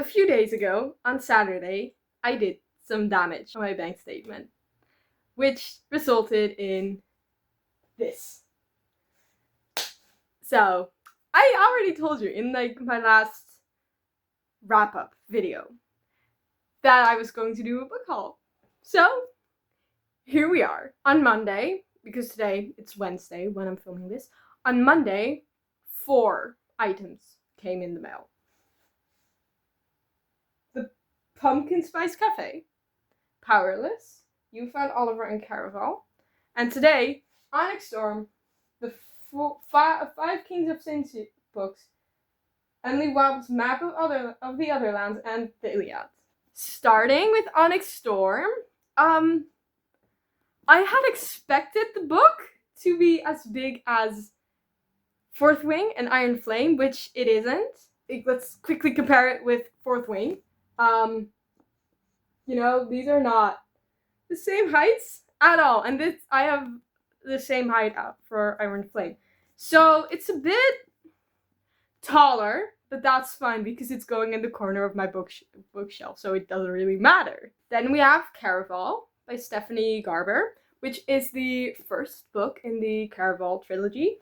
A few days ago, on Saturday, I did some damage on my bank statement, which resulted in this. So, I already told you in like my last wrap-up video that I was going to do a book haul. So, here we are. On Monday, because today it's Wednesday when I'm filming this, on Monday, 4 items came in the mail. The Pumpkin Spice Cafe, Powerless, You Found Oliver and Caraval, and today, Onyx Storm, the Five Kings of Sin books, Emily Wild's Map of the Otherlands, and the Iliad. Starting with Onyx Storm, I had expected the book to be as big as Fourth Wing and Iron Flame, which it isn't. Let's quickly compare it with Fourth Wing. You know, these are not the same heights at all, and this I have the same height for Iron Flame. So it's a bit taller, but that's fine because it's going in the corner of my bookshelf, so it doesn't really matter. Then we have Caraval by Stephanie Garber, which is the first book in the Caraval trilogy.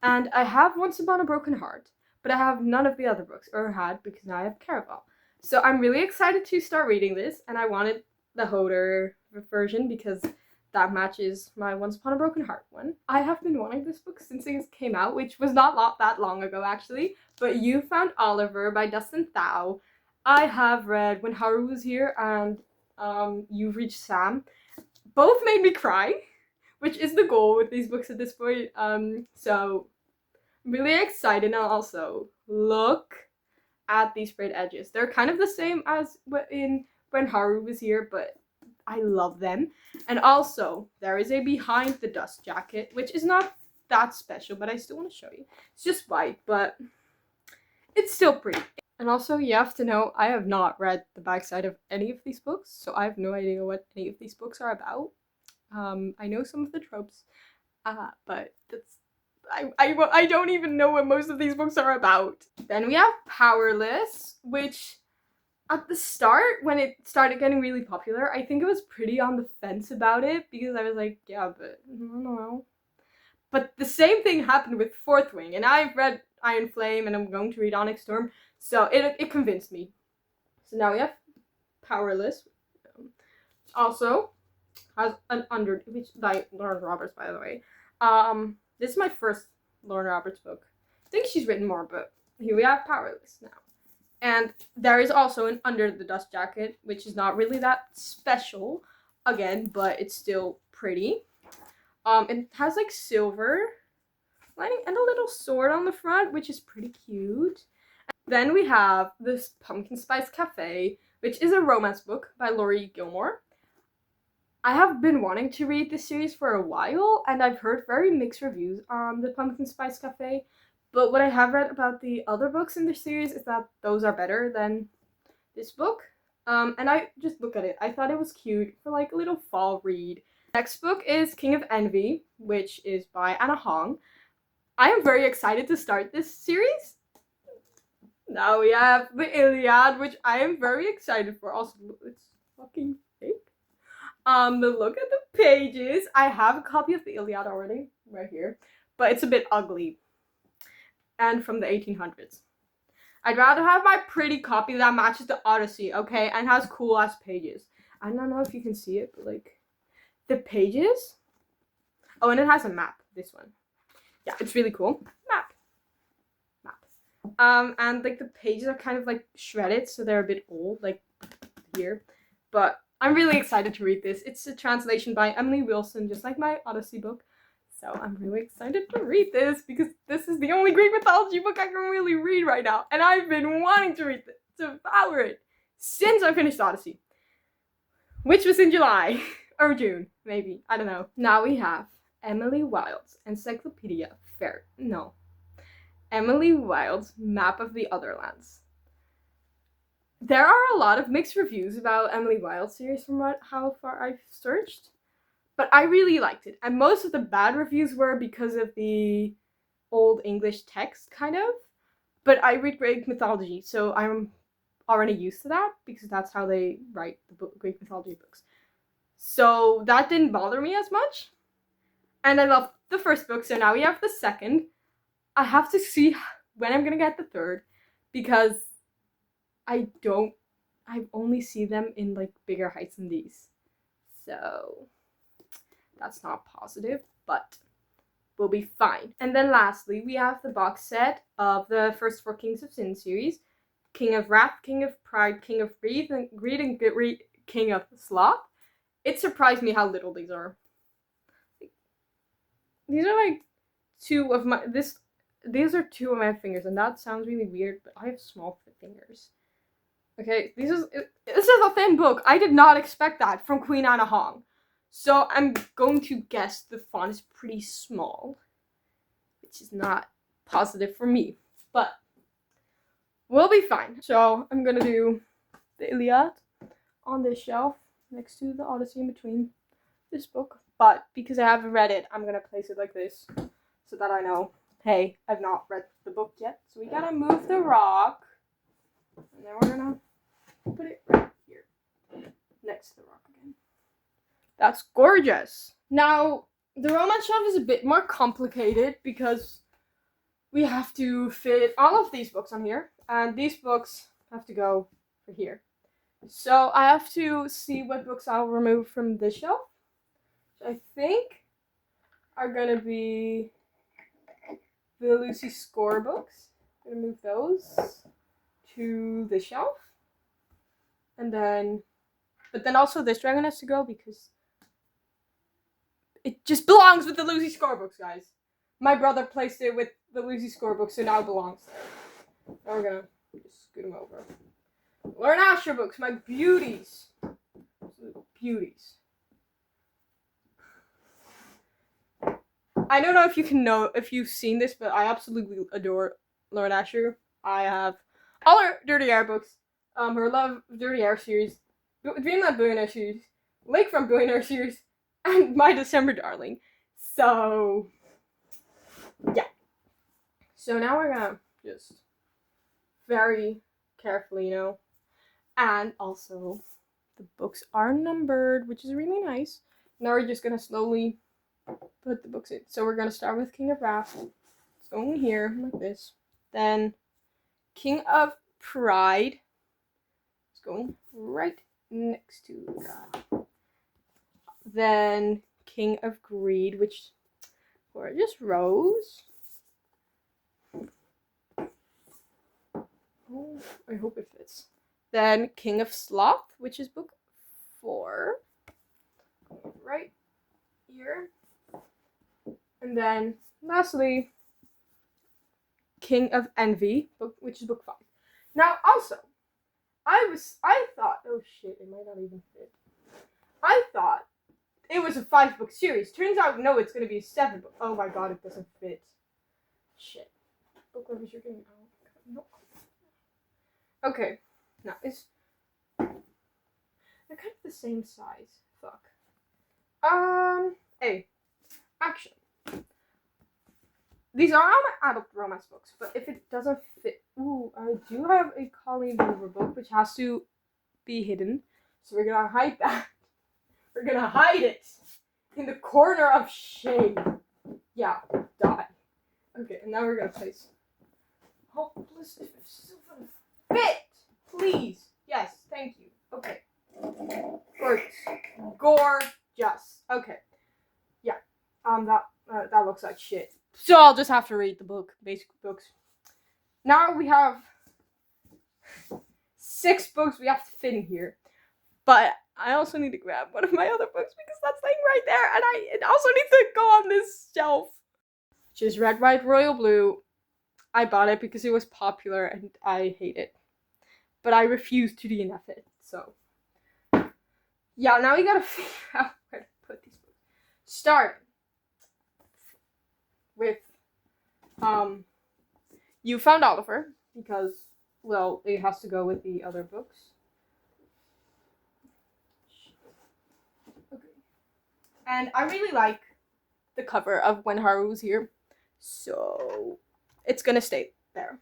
And I have Once Upon a Broken Heart, but I have none of the other books, or had, because now I have Caraval. So I'm really excited to start reading this, and I wanted the Hodor version because that matches my Once Upon a Broken Heart one. I have been wanting this book since it came out, which was not that long ago actually, but You Found Oliver by Dustin Thau. I have read When Haru Was Here and You've Reached Sam. Both made me cry, which is the goal with these books at this point. So I'm really excited. And also, look at these sprayed edges. They're kind of the same as in When Haru Was Here, but I love them. And also, there is a Behind the Dust jacket, which is not that special, but I still want to show you. It's just white, but it's still pretty. And also, you have to know, I have not read the backside of any of these books, so I have no idea what any of these books are about. I know some of the tropes, but that's I don't even know what most of these books are about. Then we have Powerless, which at the start, when it started getting really popular, I think I was pretty on the fence about it because I was like, yeah, but I don't know. But the same thing happened with Fourth Wing, and I've read Iron Flame and I'm going to read Onyx Storm, so it convinced me. So now we have Powerless. Also has an which by Lauren Roberts, by the way. This is my first Lauren Roberts book. I think she's written more, but here we have Powerless now. And there is also an Under the Dust jacket, which is not really that special, again, but it's still pretty. It has like silver lining and a little sword on the front, which is pretty cute. And then we have this Pumpkin Spice Cafe, which is a romance book by Laurie Gilmore. I have been wanting to read this series for a while, and I've heard very mixed reviews on the Pumpkin Spice Cafe. But what I have read about the other books in the series is that those are better than this book. And I just look at it. I thought it was cute for like a little fall read. Next book is King of Envy, which is by Anna Hong. I am very excited to start this series. Now we have the Iliad, which I am very excited for. Also, it's fucking fake. Look at the pages. I have a copy of the Iliad already, right here. But it's a bit ugly. And from the 1800s. I'd rather have my pretty copy that matches the Odyssey, okay? And has cool ass pages. I don't know if you can see it, but like the pages. Oh, and it has a map, this one. Yeah, it's really cool. Map. And like the pages are kind of like shredded, so they're a bit old, like here. But I'm really excited to read this. It's a translation by Emily Wilson, just like my Odyssey book. So I'm really excited to read this because this is the only Greek mythology book I can really read right now. And I've been wanting to read it, to devour it, since I finished Odyssey. Which was in July. Or June, maybe. I don't know. Now we have Emily Wild's Encyclopedia Fair. No. Emily Wild's Map of the Otherlands. There are a lot of mixed reviews about Emily Wild's series from how far I've searched. But I really liked it. And most of the bad reviews were because of the old English text, kind of. But I read Greek mythology, so I'm already used to that because that's how they write the Greek mythology books. So that didn't bother me as much. And I loved the first book, so now we have the second. I have to see when I'm gonna get the third because I've only seen them in like bigger heights than these. So that's not positive, but we'll be fine. And then lastly, we have the box set of the first 4 Kings of Sin series. King of Wrath, King of Pride, King of Greed, and King of Sloth. It surprised me how little these are. These are like these are 2 of my fingers, and that sounds really weird, but I have small fingers. Okay, this is a thin book. I did not expect that from Queen Anna Hong. So I'm going to guess the font is pretty small, which is not positive for me, but we'll be fine. So I'm gonna do the Iliad on this shelf next to the Odyssey in between this book. But because I haven't read it, I'm gonna place it like this so that I know, hey, I've not read the book yet. So we gotta move the rock, and then we're gonna put it right here next to the rock again. That's gorgeous. Now, the romance shelf is a bit more complicated because we have to fit all of these books on here, and these books have to go for here. So I have to see what books I'll remove from this shelf. I think are gonna be the Lucy Score books. I'm gonna move those to the shelf. And then, but then also this dragon has to go because it just belongs with the Lucy Score books, guys. My brother placed it with the Lucy Score books, so now it belongs there. Now we're gonna just scoot them over. Lauren Asher books, my beauties. Beauties. I don't know if you've seen this, but I absolutely adore Lauren Asher. I have all her Dirty Air books, her Love Dirty Air series, Dreamland Billionaire series, Lakefront Billionaire series, and My December Darling. So, yeah. So now we're gonna just very carefully, and also the books are numbered, which is really nice. Now we're just gonna slowly put the books in. So we're gonna start with King of Wrath. It's going here like this. Then King of Pride. It's going right next to that. Then King of Greed, which gorgeous rose. Oh, I hope it fits. Then King of Sloth, which is book 4. Right here. And then, lastly, King of Envy, which is book 5. Now, also, I thought, oh shit, it might not even fit. I thought it was a 5-book series. Turns out, no, it's going to be a 7-book. Oh my god, it doesn't fit. Shit. Book lovers, you're getting out. No. Okay, now, they're kind of the same size. Fuck. Action. These are all my adult romance books, but if it doesn't fit, I do have a Colleen Hoover book, which has to be hidden, so we're gonna hide that. We're gonna hide it in the corner of shame. Yeah, die. Okay, and now we're gonna place. Hopeless if it's still gonna fit, please. Yes, thank you. Okay. Gorgeous. Okay. Yeah. That looks like shit. So I'll just have to read the book, basic books. Now we have 6 books we have to fit in here. But I also need to grab one of my other books because that's laying right there, and it also needs to go on this shelf. Which is Red, White, Royal Blue. I bought it because it was popular and I hate it. But I refuse to DNF it, so. Yeah, now we gotta figure out where to put these books. Starting with, You Found Oliver, because, well, it has to go with the other books. Okay. And I really like the cover of When Haru Was Here, so it's gonna stay there.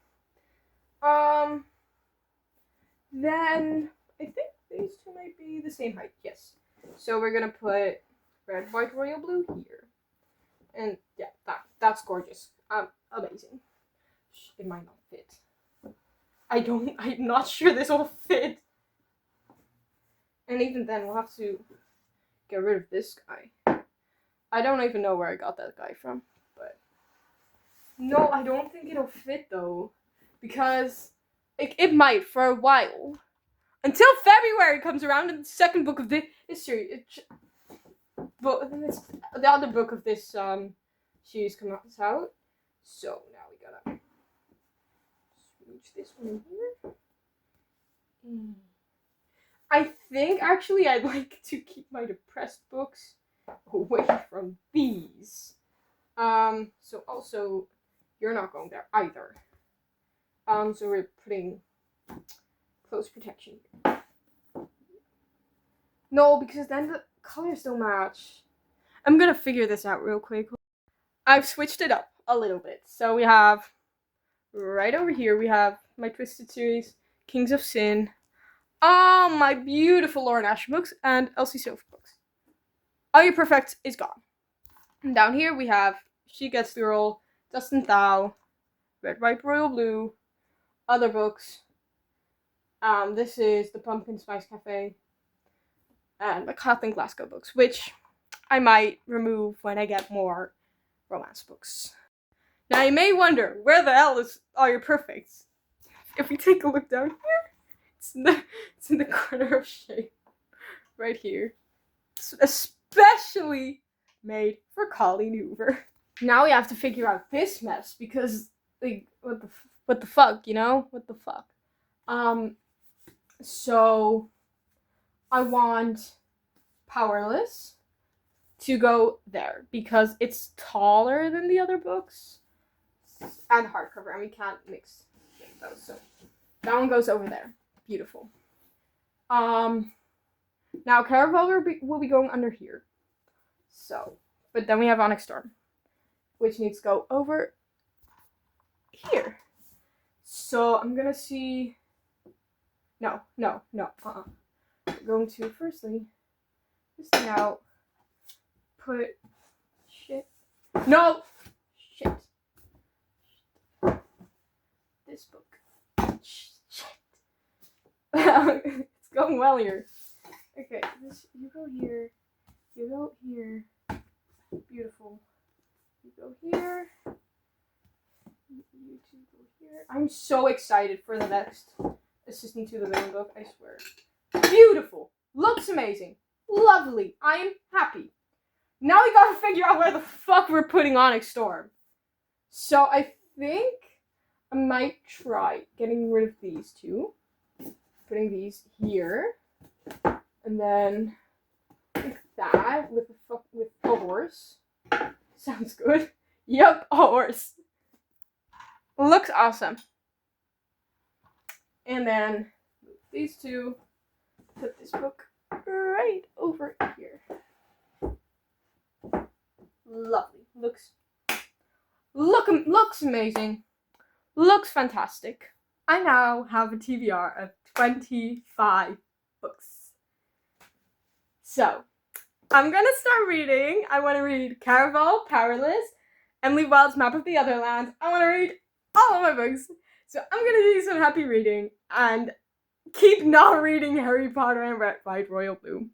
then I think these two might be the same height. Yes. So we're gonna put red, white, royal blue here. And yeah, that's gorgeous. Amazing. It might not fit. I'm not sure this will fit. And even then, we'll have to get rid of this guy. I don't even know where I got that guy from, but no, I don't think it'll fit though, because it might for a while, until February comes around and the second book of this series. But then it's the other book of this series comes out. So now we gotta switch this one in here. I think actually I'd like to keep my depressed books away from these. So also you're not going there either. So we're putting close protection here. No, because then the colors don't match. I'm gonna figure this out real quick. I've switched it up a little bit. So we have right over here, we have my Twisted series, Kings of Sin, all my beautiful Lauren Asher books, and Elsie Sophie books. Are You Perfect is gone. And down here we have She Gets the Girl, Dustin Thau, Red, White, Royal Blue, other books. This is the Pumpkin Spice Cafe, and my Kathleen Glasgow books, which I might remove when I get more romance books. Now you may wonder, where the hell is All Your Perfects? If we take a look down here, it's in the corner of shame, right here. It's especially made for Colleen Hoover. Now we have to figure out this mess because, like, what the fuck, you know? What the fuck? So I want Powerless to go there because it's taller than the other books and hardcover, and we can't mix those. So that one goes over there. Beautiful. Now Caraval will be going under here. So, but then we have Onyx Storm, which needs to go over here. So I'm gonna see. No. We're going to firstly this thing out. Put shit. No! Shit. This book. Shit. It's going well here. Okay, you go here. You go here. Beautiful. You go here. You two go here. I'm so excited for the next Assistant to the Villain book, I swear. Beautiful. Looks amazing. Lovely. I am happy. Now we gotta figure out where the fuck we're putting Onyx Storm. So I think I might try getting rid of these two. Putting these here. And then like that with a horse. Sounds good. Yep, a horse. Looks awesome. And then these two. Put this book right over here. Lovely. Looks amazing. Looks fantastic. I now have a TBR of 25 books. So, I'm gonna start reading. I want to read Caraval, Powerless, Emily Wilde's Map of the Otherland. I want to read all of my books. So I'm gonna do some happy reading and keep not reading Harry Potter and Red, White, Royal Blue.